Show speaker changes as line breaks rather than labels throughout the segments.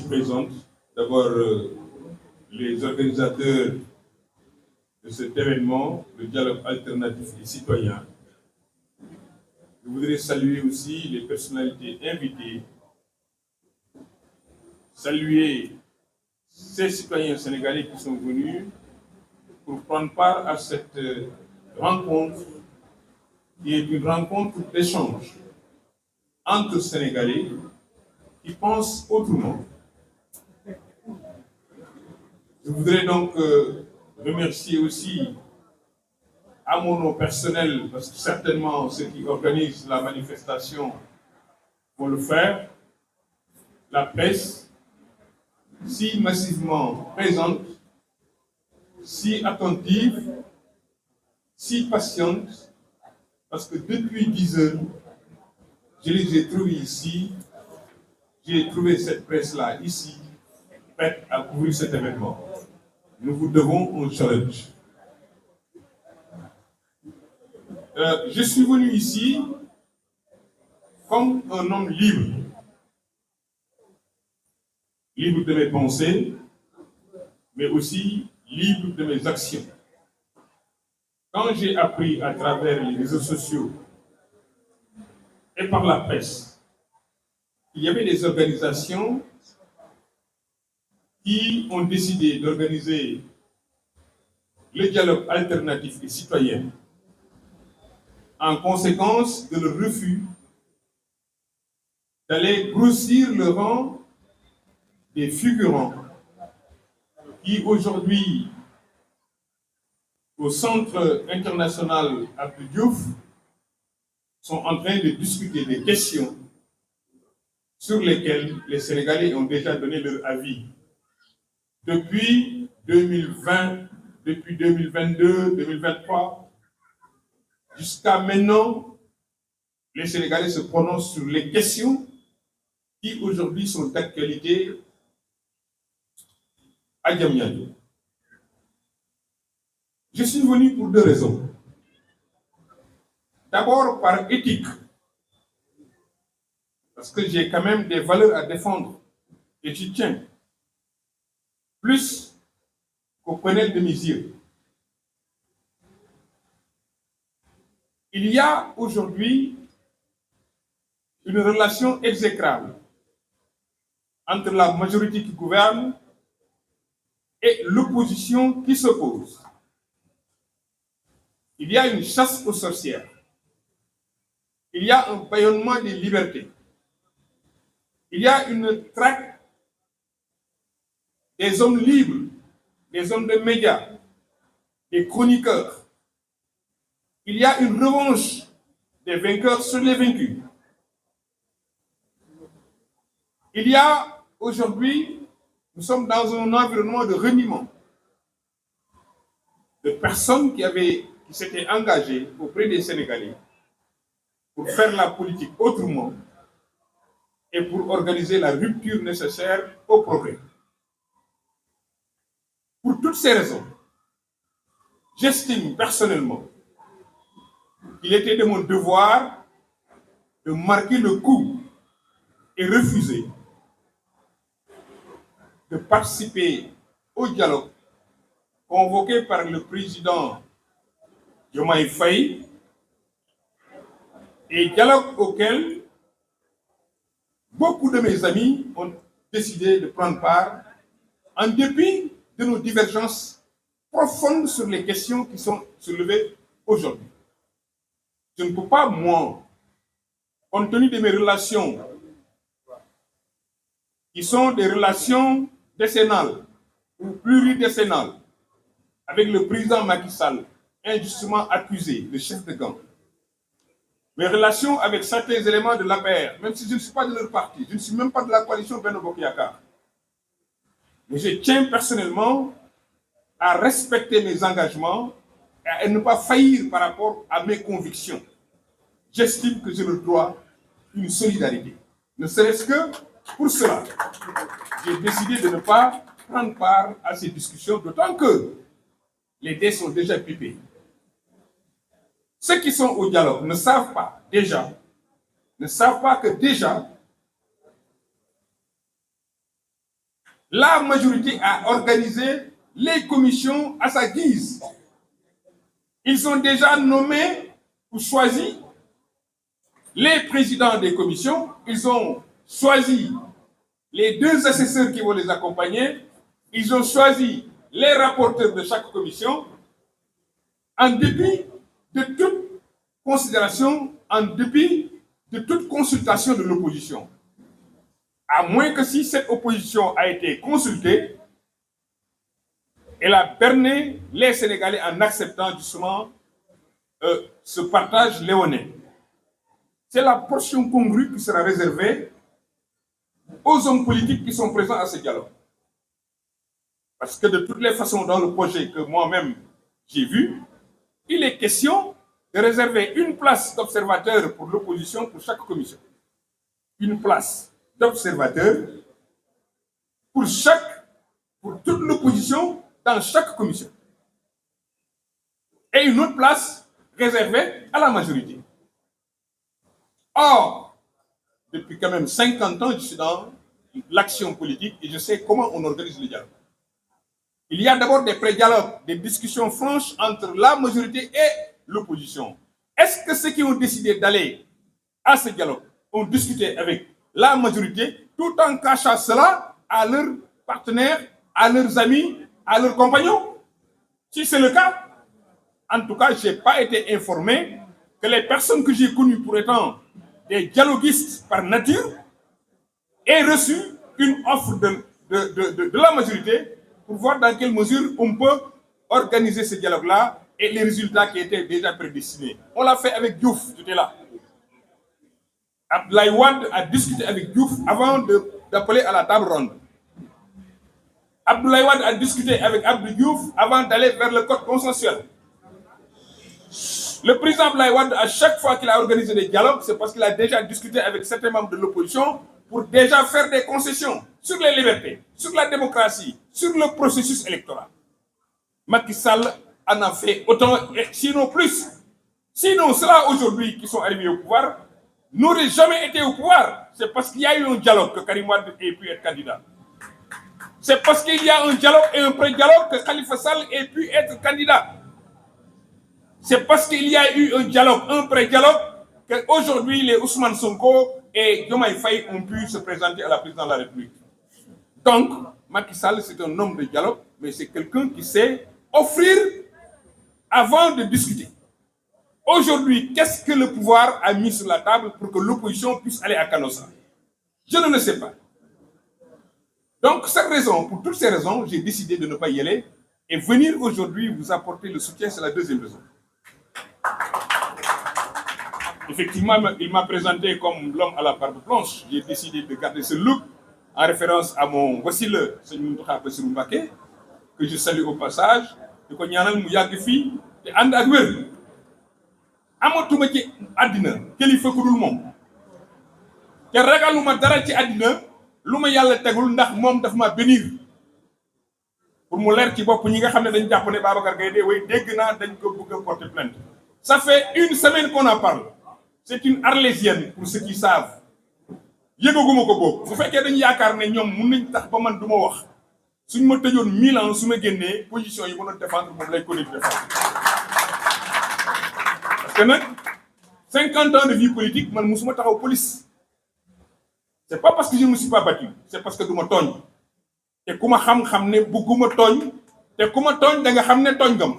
présente. D'abord, les organisateurs de cet événement, le dialogue alternatif et citoyen. Je voudrais saluer aussi les personnalités invitées, saluer ces citoyens sénégalais qui sont venus pour prendre part à cette rencontre, qui est une rencontre d'échange entre Sénégalais qui pensent autrement. Je voudrais donc remercier aussi, à mon nom personnel, parce que certainement ceux qui organisent la manifestation vont le faire, la presse, si massivement présente, si attentive, si patiente, parce que depuis 10 heures, je les ai trouvés ici, j'ai trouvé cette presse-là ici, prête à couvrir cet événement. Nous vous devons un challenge. Je suis venu ici comme un homme libre. Libre de mes pensées, mais aussi libre de mes actions. Quand j'ai appris à travers les réseaux sociaux et par la presse qu'il y avait des organisations qui ont décidé d'organiser le dialogue alternatif et citoyen en conséquence de leur refus d'aller grossir le rang des figurants qui aujourd'hui, au Centre international Abdou Diouf, sont en train de discuter des questions sur lesquelles les Sénégalais ont déjà donné leur avis. Depuis 2020, depuis 2022, 2023, jusqu'à maintenant, les Sénégalais se prononcent sur les questions qui aujourd'hui sont d'actualité à Diamniadio. Je suis venu pour 2 raisons. D'abord par éthique, parce que j'ai quand même des valeurs à défendre et j'y tiens, plus qu'au panel de mes yeux. Il y a aujourd'hui une relation exécrable entre la majorité qui gouverne et l'opposition qui s'oppose. Il y a une chasse aux sorcières. Il y a un bâillonnement des libertés. Il y a une traque des hommes libres, des hommes de médias, des chroniqueurs. Il y a une revanche des vainqueurs sur les vaincus. Il y a aujourd'hui, nous sommes dans un environnement de reniement de personnes qui s'étaient engagées auprès des Sénégalais pour faire la politique autrement et pour organiser la rupture nécessaire au progrès. Pour toutes ces raisons, j'estime personnellement qu'il était de mon devoir de marquer le coup et refuser de participer au dialogue convoqué par le président Diomaye Faye et dialogue auquel beaucoup de mes amis ont décidé de prendre part en dépit de nos divergences profondes sur les questions qui sont soulevées aujourd'hui. Je ne peux pas, moi, compte tenu de mes relations, qui sont des relations décennales ou pluridécennales, avec le président Macky Sall, injustement accusé, le chef de gang. Mes relations avec certains éléments de l'APR, même si je ne suis pas de leur parti, je ne suis même pas de la coalition Benno Bokk Yakaar. Mais je tiens personnellement à respecter mes engagements et à ne pas faillir par rapport à mes convictions. J'estime que je leur dois une solidarité. Ne serait-ce que pour cela, j'ai décidé de ne pas prendre part à ces discussions, d'autant que les dés sont déjà pipés. Ceux qui sont au dialogue ne savent pas que déjà, la majorité a organisé les commissions à sa guise. Ils ont déjà nommé ou choisi les présidents des commissions, ils ont choisi les 2 assesseurs qui vont les accompagner, ils ont choisi les rapporteurs de chaque commission, en dépit de toute considération, en dépit de toute consultation de l'opposition. À moins que si cette opposition a été consultée, elle a berné les Sénégalais en acceptant justement ce partage léonin. C'est la portion congrue qui sera réservée aux hommes politiques qui sont présents à ce dialogue. Parce que de toutes les façons, dans le projet que moi-même j'ai vu, il est question de réserver une place d'observateur pour l'opposition pour chaque commission. Une place d'observateur pour toute l'opposition dans chaque commission. Et une autre place réservée à la majorité. Or, depuis quand même 50 ans, je suis dans l'action politique et je sais comment on organise le dialogue. Il y a d'abord des pré-dialogues, des discussions franches entre la majorité et l'opposition. Est-ce que ceux qui ont décidé d'aller à ce dialogue ont discuté avec la majorité tout en cachant cela à leurs partenaires, à leurs amis, à leurs compagnons? Si c'est le cas, en tout cas, je n'ai pas été informé que les personnes que j'ai connues pour étant des dialoguistes par nature aient reçu une offre de la majorité pour voir dans quelle mesure on peut organiser ce dialogue-là et les résultats qui étaient déjà prédestinés. On l'a fait avec Diouf, j'étais là. Abdoulaye Wade a discuté avec Diouf avant d'appeler à la table ronde. Abdoulaye Wade a discuté avec Abdou Diouf avant d'aller vers le code consensuel. Le président Abdoulaye Wade, à chaque fois qu'il a organisé des dialogues, c'est parce qu'il a déjà discuté avec certains membres de l'opposition pour déjà faire des concessions sur les libertés, sur la démocratie, sur le processus électoral. Macky Sall en a fait autant, sinon plus. Sinon, ceux-là aujourd'hui qui sont arrivés au pouvoir n'auraient jamais été au pouvoir. C'est parce qu'il y a eu un dialogue que Karim Wade ait pu être candidat. C'est parce qu'il y a un dialogue et un pré-dialogue que Khalifa Sall ait pu être candidat. C'est parce qu'il y a eu un dialogue, un pré-dialogue, qu'aujourd'hui les Ousmane Sonko et Diomaye Faye ont pu se présenter à la présidence de la République. Donc, Macky Sall, c'est un homme de dialogue, mais c'est quelqu'un qui sait offrir avant de discuter. Aujourd'hui, qu'est-ce que le pouvoir a mis sur la table pour que l'opposition puisse aller à Canossa? Je ne le sais pas. Donc, pour toutes ces raisons, j'ai décidé de ne pas y aller et venir aujourd'hui vous apporter le soutien, c'est la deuxième raison. Effectivement, il m'a présenté comme l'homme à la barbe blanche. J'ai décidé de garder ce look en référence à mon wasila, Seigneur Mountakha Bassirou Mbacké, que je salue au passage, de ko ñaanal mu yàgg fii te ànd ak wér. Amatuma ci àddina kilifa ku dul moom. Te ragaluma dara ci àddina lu ma yàlla tegul ndax moom daf ma bénir. Pour mu leer ci bopp ñi nga xam ne dañ jàpp ne Babacar Gaye de way dégg naa dañ ko bëgg a porter plainte. Ça fait une semaine qu'on en parle. C'est une arlésienne pour ceux qui savent. Yëgaguma ko boobu. Bu fekkee dañu yaakaar ne ñoom mun nañ tax ba man du ma wax. Suñ ma tëjoon 1000 ans su ma génnee position yi mënoon défendre moom lay connaître défendre. Parce que nag 50 ans de vie politique man musuma taxaw police. C'est pas parce que je ne me suis pas battu, c'est parce que du ma tooñ. Te ku ma xam-xam ne bugguma tooñ te ku ma tooñ da nga xam ne tooñ nga ma.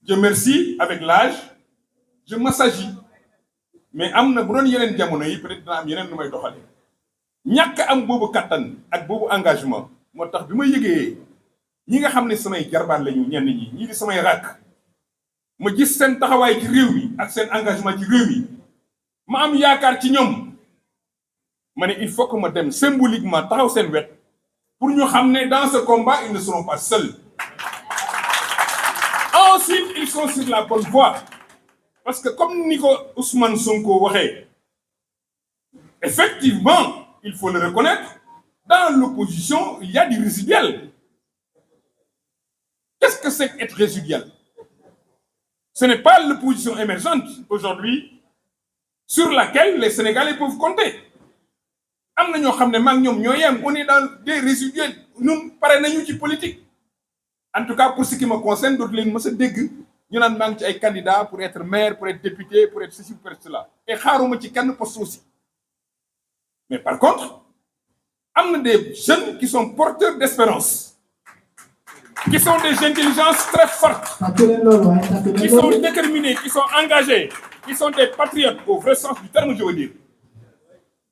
Je merci avec l'âge, je m'assagis. Mais am na bu doon yeneen jamono yi peut-être dina am yeneen nu may doxalee. ñàkk am boobu kattan ak boobu engagement moo tax bi ma yëgee ñi nga xam ne samay jarbaat lañu ñenn ñi ñii di samay rakk ma gis seen taxawaay ci réew mi ak seen engagement ci réew mi ma am yaakaar ci ñoom ma ne il faut que ma dem symboliquement taxaw seen wet pour ñu xam ne dans ce combat ils ne seront pas seuls. Ensuite ils sont sur la bonne voie parce que comme ni ko Ousmane Sonko waxee effectivement il faut le reconnaître, dans l'opposition, il y a du résiduel. Qu'est-ce que c'est qu'être résiduel? Ce n'est pas l'opposition émergente aujourd'hui sur laquelle les Sénégalais peuvent compter. am na ñoo xam ne maa ngi ñoom ñoo yem on est dans des résiduels ñun pare nañu ci politique en tout cas pour ce qui me concerne dootu leen mës a dégg ñu naan maa ngi ci ay candidats pour être maire pour être député pour être ceci pour être cela et xaaruma ci kenn poste aussi mais par contre am na des jeunes qui sont porteurs d'espérance qui sont des intelligences très fortes qui sont déterminés qui sont engagés qui sont des patriotes au vrai sens du terme, je veux dire.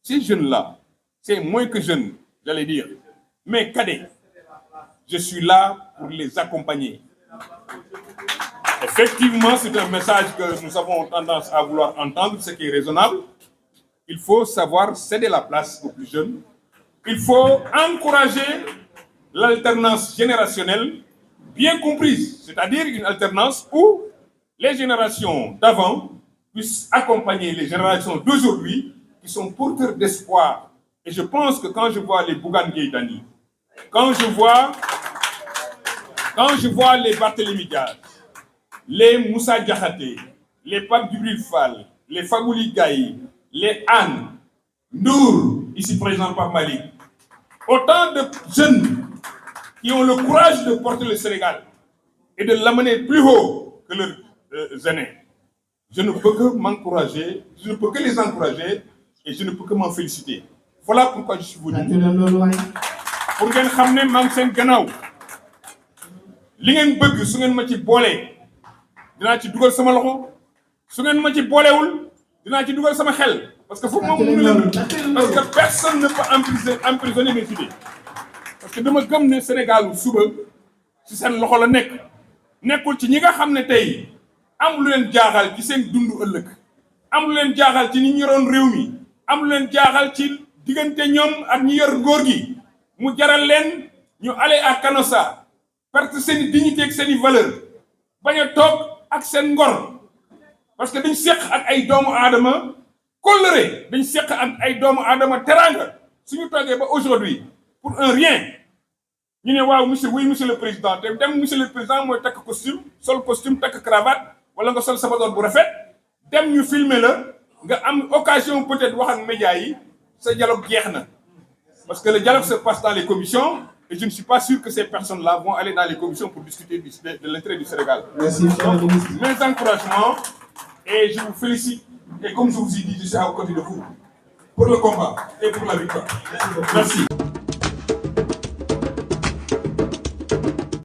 Ces jeunes-là, c'est moins que jeunes, j'allais dire, mais cadets. Je suis là pour les accompagner. Effectivement, c'est un message que nous avons tendance à vouloir entendre, ce qui est raisonnable. Il faut savoir céder la place aux plus jeunes. Il faut encourager l'alternance générationnelle bien comprise, c'est-à-dire une alternance où les générations d'avant puissent accompagner les générations d'aujourd'hui qui sont porteurs d'espoir. Et je pense que quand je vois les Bougane Gueye Dany, quand je vois les Barthélémy Dias, les Moussa Diakhaté, les Pape Djibril Fall, les Fagouli Gaye, les Anne, Nour, ici présent par Malik, autant de jeunes qui ont le courage de porter le Sénégal et de l'amener plus haut que leurs aînés. Je ne peux que m'encourager, je ne peux que les encourager et je ne peux que m'en féliciter. Voilà pourquoi je suis venu. Pour ngeen xam ne maa ngi seen gannaaw li ngeen bëgg su ngeen ma ci boolee dinaa ci dugal sama loxo su ngeen ma ci boolewul dinaa ci dugal sama xel parce que foofu moom mënu leen parce que personne ne peut emprisonner mes idées parce que dama gëm ne Sénégal suba ci seen loxo la nekk nekkul ci ñi nga xam ne tey am lu leen jaaxal ci seen dundu ëllëg am lu leen jaaxal ci ni ñu yoroon réew mi am lu leen jaaxal ci diggante ñoom ak ñi yor ngóor gi mu jaral leen ñu aller à Canossa perte seen i dignité ak seen i valeur bañ a toog ak seen ngor parce que dañ seq ak ay doomu aadama kóllëre dañ seq ak ay doomu aadama teraanga suñu toogee ba aujourd'hui pour un rien ñu ne waaw monsieur le président te dem monsieur le président mooy takk costume sol costume takk cravate wala nga sol sabadoor bu rafet dem ñu filmer la nga am occasion peut-être wax ak médias yi sa dialogue jeex na parce que le dialogue se passe dans les commissions et je ne suis pas sûr que ces personnes-là vont aller dans les commissions pour discuter de l'intérêt du Sénégal.
Merci,
donc, mes encouragements et je vous félicite et comme je vous ai dit, je suis à côté de vous pour le combat et pour la victoire. Merci.